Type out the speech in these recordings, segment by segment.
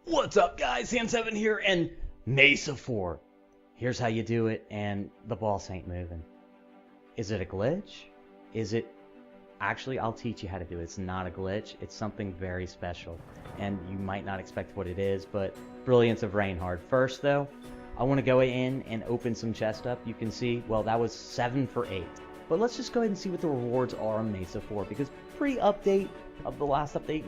What's up, guys? Hand7 here, and Mesa 4. Here's how you do it, and the boss ain't moving. Is it a glitch? Is it... Actually, I'll teach you how to do it. It's not a glitch. It's something very special, and you might not expect what it is, but brilliance of Rainhard. First, though, I want to go in and open some chest up. You can see, well, that was 7 for 8. But let's just go ahead and see what the rewards are on Mesa 4, because pre-update of the last update,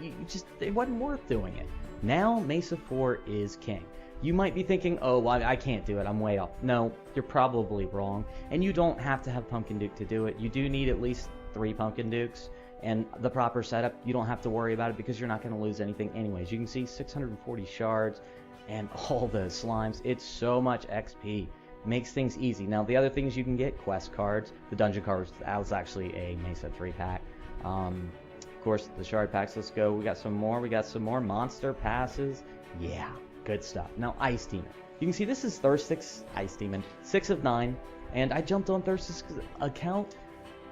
it wasn't worth doing it. Now, Mesa 4 is king. You might be thinking, oh, well, I can't do it, I'm way off. No, you're probably wrong, and you don't have to have Pumpkin Duke to do it. You do need at least 3 Pumpkin Dukes, and the proper setup, you don't have to worry about it because you're not going to lose anything anyways. You can see 640 shards and all those slimes. It's so much XP. Makes things easy. Now, the other things you can get, quest cards, the dungeon cards, that was actually a Mesa 3 pack. Of course, the shard packs, let's go. We got some more monster passes. Yeah, good stuff. Now, Ice Demon. You can see this is Thirstix Ice Demon, 6 of 9, and I jumped on Thirstix account.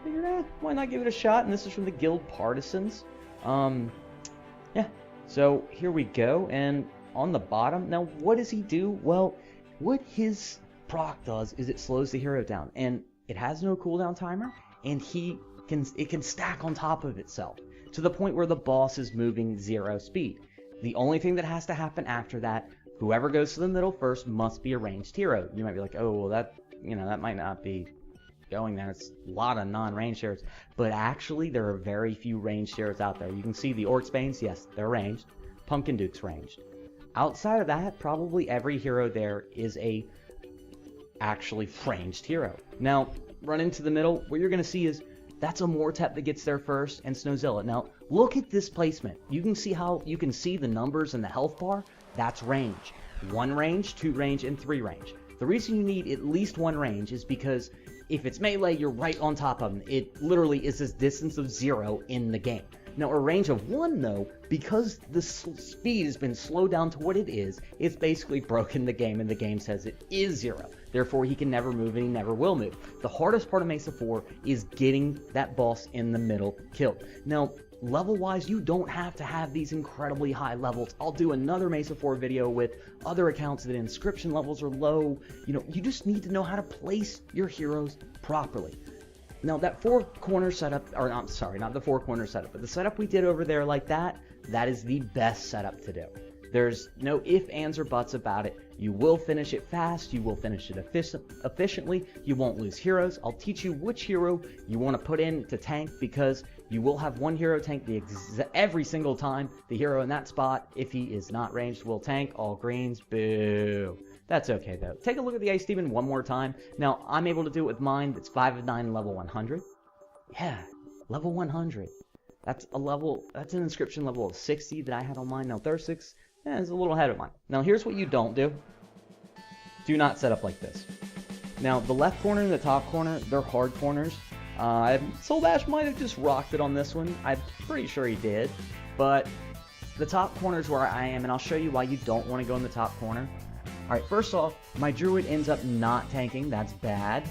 Figured, why not give it a shot? And this is from the Guild Partisans. Yeah, so here we go, and on the bottom, now what does he do? Well, what his proc does is it slows the hero down, and it has no cooldown timer, and it can stack on top of itself to the point where the boss is moving 0 speed. The only thing that has to happen after that, whoever goes to the middle first must be a ranged hero. You might be like, oh, well, that might not be going there. It's a lot of non-ranged heroes, but actually there are very few ranged heroes out there. You can see the Orc Banes, yes, they're ranged. Pumpkin Duke's ranged. Outside of that, probably every hero there is a actually ranged hero. Now, run into the middle, what you're going to see is that's a Mortep that gets there first, and Snowzilla. Now, look at this placement. You can see the numbers in the health bar. That's range. 1 range, 2 range, and 3 range. The reason you need at least 1 range is because if it's melee, you're right on top of them. It literally is this distance of 0 in the game. Now, a range of 1, though, because the speed has been slowed down to what it is, it's basically broken the game, and the game says it is 0. Therefore, he can never move, and he never will move. The hardest part of Mesa 4 is getting that boss in the middle killed. Now, level-wise, you don't have to have these incredibly high levels. I'll do another Mesa 4 video with other accounts that inscription levels are low. You just need to know how to place your heroes properly. Now, that 4-corner setup, or I'm sorry, not the 4-corner setup, but the setup we did over there like that is the best setup to do. There's no ifs, ands, or buts about it. You will finish it fast, you will finish it efficiently, you won't lose heroes. I'll teach you which hero you want to put in to tank, because you will have one hero tank every single time. The hero in that spot, if he is not ranged, will tank all greens. Boo. That's okay, though. Take a look at the Ice Demon one more time. Now, I'm able to do it with mine. That's 5 of 9, level 100. Yeah, level 100. That's an inscription level of 60 that I had on mine. Now, Thirstix is a little ahead of mine. Now, here's what you don't do. Do not set up like this. Now, the left corner and the top corner, they're hard corners. Soul Ash might have just rocked it on this one. I'm pretty sure he did. But the top corner is where I am, and I'll show you why you don't want to go in the top corner. Alright, first off, my druid ends up not tanking. That's bad.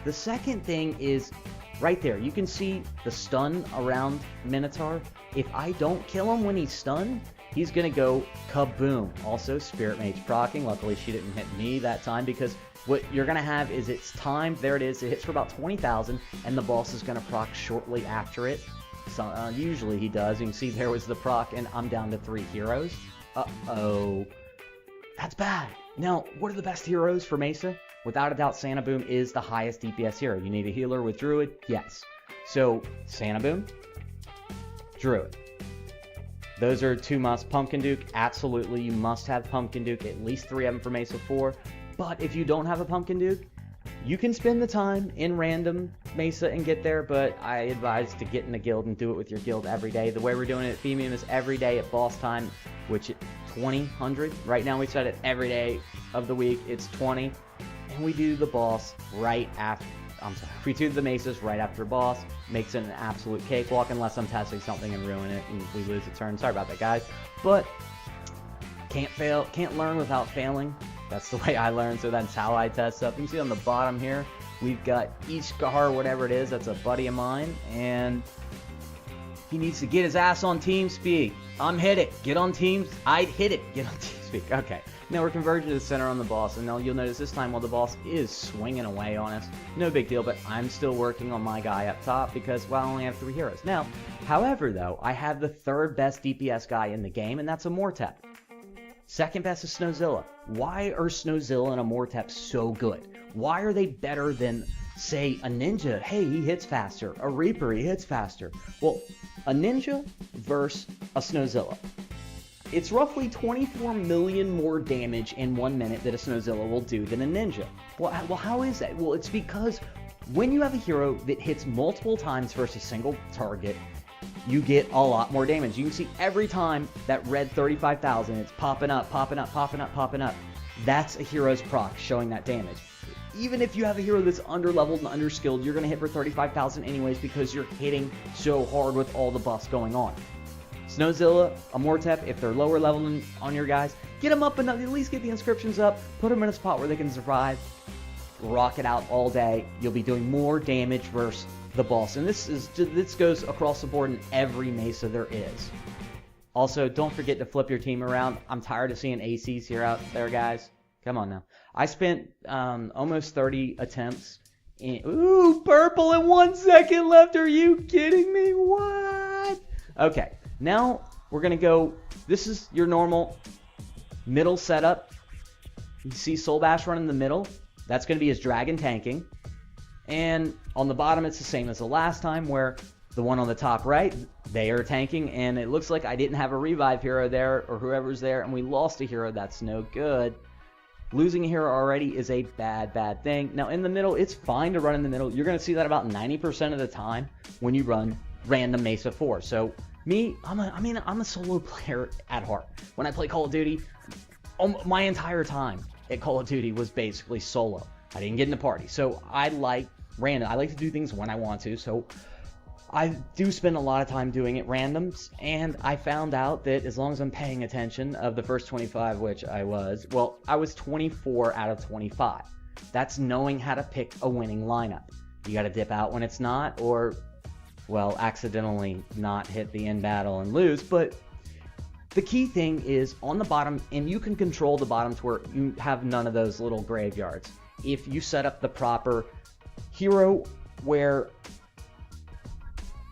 The second thing is right there. You can see the stun around Minotaur. If I don't kill him when he's stunned, he's going to go kaboom. Also, Spirit Mage proccing. Luckily, she didn't hit me that time, because what you're going to have is it's timed. There it is. It hits for about 20,000, and the boss is going to proc shortly after it. So, usually he does. You can see there was the proc, and I'm down to 3 heroes. Uh-oh. That's bad. Now, what are the best heroes for Mesa? Without a doubt, Sanaboom is the highest DPS hero. You need a healer with Druid? Yes. So, Sanaboom, Druid. Those are 2 musts. Pumpkin Duke, absolutely. You must have Pumpkin Duke, at least 3 of them for Mesa 4. But if you don't have a Pumpkin Duke, you can spend the time in random Mesa and get there, but I advise to get in the guild and do it with your guild every day. The way we're doing it at Themium is every day at boss time, which is 20. Right now we set it every day of the week. It's 20. And we do the boss right after. We do the Mesas right after boss. Makes it an absolute cakewalk, unless I'm testing something and ruin it and we lose a turn. Sorry about that, guys. But can't learn without failing. That's the way I learn, so that's how I test stuff. You can see on the bottom here, we've got Ishkar, whatever it is, that's a buddy of mine, and He needs to get his ass on TeamSpeak. Hit it. Get on Teams. I'd hit it. Get on TeamSpeak. Okay. Now we're converging to the center on the boss, and now you'll notice this time while the boss is swinging away on us, no big deal, but I'm still working on my guy up top because, well, I only have 3 heroes. Now, however, though, I have the 3rd best DPS guy in the game, and that's a Mortep. 2nd best is Snowzilla. Why are Snowzilla and a Mortep so good? Why are they better than, say, a Ninja? Hey, he hits faster. A Reaper, he hits faster. Well, a Ninja versus a Snowzilla. It's roughly 24 million more damage in 1 minute that a Snowzilla will do than a Ninja. Well, how is that? Well, it's because when you have a hero that hits multiple times versus a single target, you get a lot more damage. You can see every time that red 35,000, it's popping up, popping up, popping up, popping up. That's a hero's proc showing that damage. Even if you have a hero that's underleveled and underskilled, you're going to hit for 35,000 anyways because you're hitting so hard with all the buffs going on. Snowzilla, a Mortep, if they're lower level on your guys, get them up enough, at least get the inscriptions up, put them in a spot where they can survive, rock it out all day. You'll be doing more damage versus the boss. And this goes across the board in every Mesa there is. Also, don't forget to flip your team around. I'm tired of seeing ACs here out there, guys. Come on now. I spent almost 30 attempts. Ooh, purple and 1 second left. Are you kidding me? What? Okay, now we're going to go. This is your normal middle setup. You see Soul Bash running in the middle. That's going to be his dragon tanking. And on the bottom, it's the same as the last time where the one on the top right, they are tanking. And it looks like I didn't have a revive hero there or whoever's there. And we lost a hero. That's no good. Losing a hero already is a bad thing. Now in the middle, it's fine to run in the middle. You're going to see that about 90% of the time when you run random Mesa 4. So me, I'm a solo player at heart. When I play Call of Duty, my entire time at Call of Duty was basically solo. I didn't get in a party. So I like random. I like to do things when I want to. So I do spend a lot of time doing it randoms, and I found out that as long as I'm paying attention of the first 25, which I was 24 out of 25. That's knowing how to pick a winning lineup. You got to dip out when it's not, or, well, accidentally not hit the end battle and lose. But the key thing is on the bottom, and you can control the bottom to where you have none of those little graveyards. If you set up the proper hero where...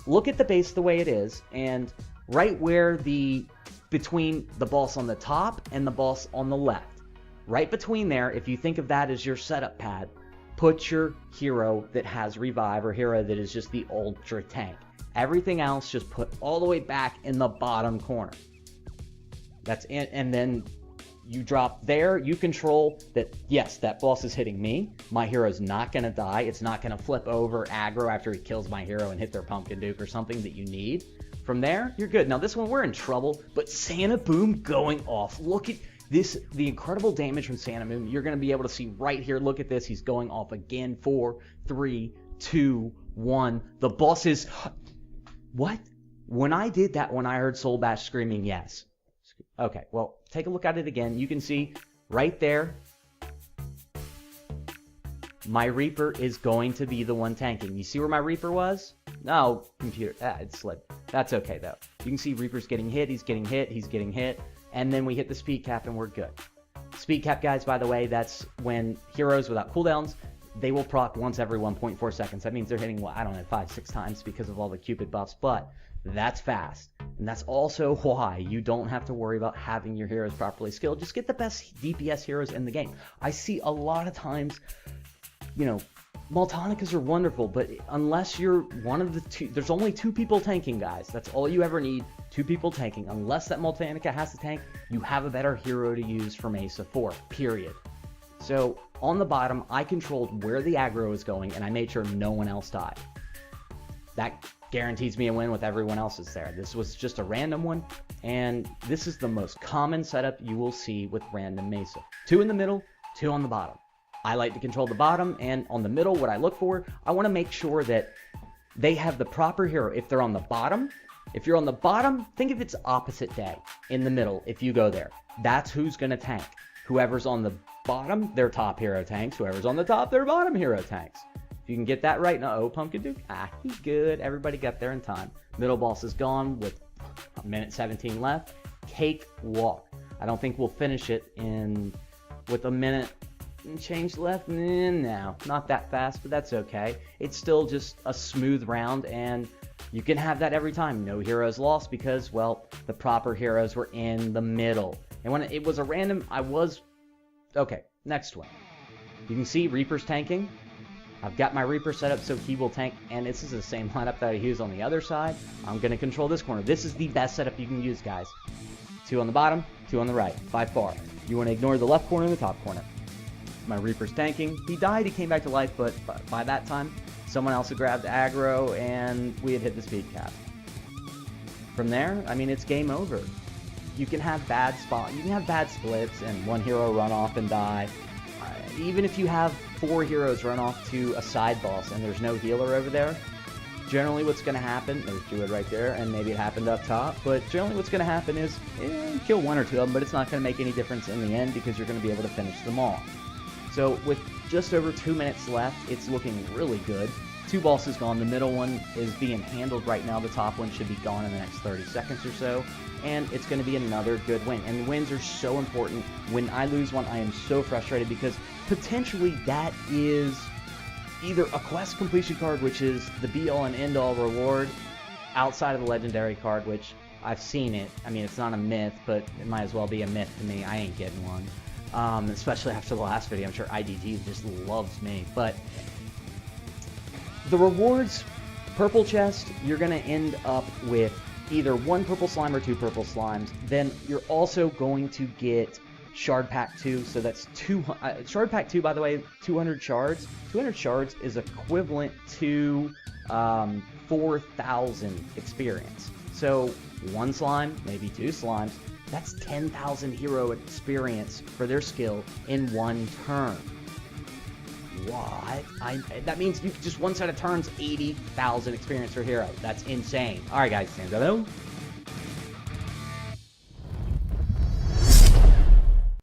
Look at the base the way it is, and right where between the boss on the top and the boss on the left, right between there, if you think of that as your setup pad, put your hero that has revive or hero that is just the ultra tank. Everything else just put all the way back in the bottom corner. That's it, and then you drop there, you control that, yes, that boss is hitting me. My hero's not going to die. It's not going to flip over aggro after he kills my hero and hit their pumpkin duke or something that you need. From there, you're good. Now this one, we're in trouble, but Santa Boom going off. Look at this, the incredible damage from Santa Boom. You're going to be able to see right here. Look at this. He's going off again. 4, 3, 2, 1. The boss is... What? When I did that, when I heard Soul Bash screaming yes. Okay, well, take a look at it again. You can see right there, my Reaper is going to be the one tanking. You see where my Reaper was? No, computer, it slipped. That's okay, though. You can see Reaper's getting hit, he's getting hit, he's getting hit, and then we hit the speed cap and we're good. Speed cap, guys, by the way, that's when heroes without cooldowns, they will proc once every 1.4 seconds. That means they're hitting, well, I don't know, 5-6 times because of all the Cupid buffs, but that's fast. And that's also why you don't have to worry about having your heroes properly skilled. Just get the best DPS heroes in the game. I see a lot of times, you know, Maltonicas are wonderful, but unless you're one of the two, there's only 2 people tanking, guys. That's all you ever need, 2 people tanking. Unless that Maltonica has to tank, you have a better hero to use for Mesa 4, period. So on the bottom, I controlled where the aggro is going, and I made sure no one else died. That guarantees me a win with everyone else's there. This was just a random one, and this is the most common setup you will see with random Mesa. 2 in the middle, 2 on the bottom. I like to control the bottom, and on the middle, what I look for, I want to make sure that they have the proper hero. If they're on the bottom, if you're on the bottom, think if it's opposite day. In the middle, if you go there, that's who's going to tank. Whoever's on the bottom, their top hero tanks. Whoever's on the top, their bottom hero tanks. If you can get that right, no, Pumpkin Duke, he's good. Everybody got there in time. Middle boss is gone with a minute 17 left. Cake walk. I don't think we'll finish it with a minute and change left. No, not that fast, but that's okay. It's still just a smooth round, and you can have that every time. No heroes lost because, well, the proper heroes were in the middle. And when it was a random, okay, next one. You can see Reaper's tanking. I've got my Reaper set up so he will tank, and this is the same lineup that I use on the other side. I'm going to control this corner. This is the best setup you can use, guys. 2 on the bottom, 2 on the right, by far. You want to ignore the left corner and the top corner. My Reaper's tanking. He died, he came back to life, but by that time, someone else had grabbed aggro, and we had hit the speed cap. From there, I mean, it's game over. You can have bad splits, and one hero run off and die. Even if you have 4 heroes run off to a side boss and there's no healer over there, generally what's going to happen, there's Druid right there, and maybe it happened up top, but generally what's going to happen is, kill 1 or 2 of them, but it's not going to make any difference in the end because you're going to be able to finish them all. So with just over 2 minutes left, it's looking really good. 2 bosses gone. The middle one is being handled right now. The top one should be gone in the next 30 seconds or so. And it's going to be another good win. And wins are so important. When I lose one, I am so frustrated because potentially that is either a quest completion card, which is the be-all and end-all reward, outside of the legendary card, which I've seen it. I mean, it's not a myth, but it might as well be a myth to me. I ain't getting one. Especially after the last video. I'm sure IDG just loves me. But the rewards, purple chest, you're going to end up with either 1 purple slime or 2 purple slimes. Then you're also going to get Shard Pack 2, so that's Shard Pack 2, by the way, 200 shards. 200 shards is equivalent to 4,000 experience. So 1 slime, maybe 2 slimes, that's 10,000 hero experience for their skill in 1 turn. What? That means you just one set of turns, 80,000 experience per hero. That's insane. Alright guys, stand up.